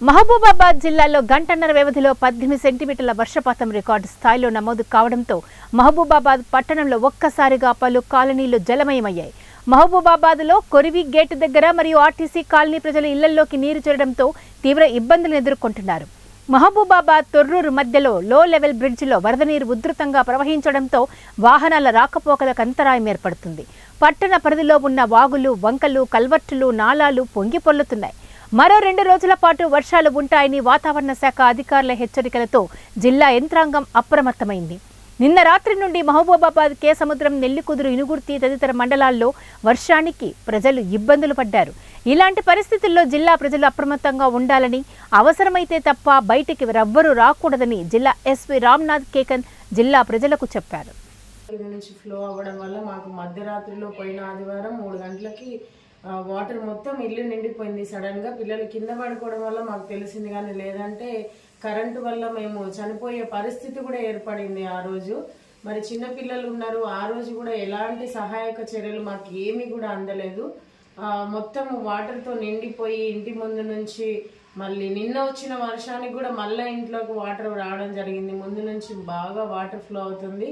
మహబూబాబాద్ జిల్లాలో గంటన్నర వ్యవధిలో 18 సెంటీమీటర్ల వర్షపాతం రికార్డు స్థాయిలో నమోదు కావడంతో మహబూబాబాద్ పట్టణంలో ఒక్కసారిగా పలు కాలనీలు జలమయమయ్యాయి. మహబూబాబాద్లో కొరివి గేట్ దగ్గర మరియు ఆర్టీసీ కాలనీ ప్రజలు ఇళ్లలోకి నీరు చేరడంతో తీవ్ర ఇబ్బందులు ఎదుర్కొంటున్నారు. మహబూబాబాద్ తొర్రూరు మధ్యలో లో లెవెల్ బ్రిడ్జిలో వరద నీరు ఉధృతంగా ప్రవహించడంతో వాహనాల రాకపోకలకు అంతరాయం ఏర్పడుతుంది. పట్టణ పరిధిలో ఉన్న వాగులు, వంకలు, కల్వర్టులు, నాలాలు పొంగి పొర్లుతున్నాయి. మరో 2 రోజుల పాటు వర్షాలు ఉంటాయని వాతావరణ శాఖ అధికారుల హెచ్చరికలతో జిల్లా యంత్రాంగం అప్రమత్తమైంది. నిన్న రాత్రి నుండి మహబూబాబాద్, కేసముద్రం, నెల్లికుదురు, ఇనుగుర్తి తదితర మండలాల్లో వర్షానికి ప్రజలు ఇబ్బందులు పడ్డారు. ఇలాంటి పరిస్థితుల్లో జిల్లా ప్రజలు అప్రమత్తంగా ఉండాలని, అవసరమైతే తప్ప బయటికి ఎవ్వరూ రాకూడదని జిల్లా ఎస్పీ రామ్నాథ్ కేకన్ జిల్లా ప్రజలకు చెప్పారు. నుంచి ఫ్లో అవ్వడం వల్ల మాకు మధ్యరాత్రిలో పోయిన ఆదివారం 3 గంటలకి వాటర్ మొత్తం ఇల్లు నిండిపోయింది. సడన్ గా పిల్లలు కింద పడుకోవడం వల్ల మాకు తెలిసింది, కానీ లేదంటే కరెంటు వల్ల మేము చనిపోయే పరిస్థితి కూడా ఏర్పడింది ఆ రోజు. మరి చిన్న పిల్లలు ఉన్నారు. ఆ రోజు కూడా ఎలాంటి సహాయక చర్యలు మాకు ఏమీ కూడా అందలేదు. మొత్తం వాటర్ తో నిండిపోయి ఇంటి ముందు నుంచి మళ్ళీ నిన్న వచ్చిన వర్షానికి కూడా మళ్ళీ ఇంట్లోకి వాటర్ రావడం జరిగింది. ముందు నుంచి బాగా వాటర్ ఫ్లో అవుతుంది.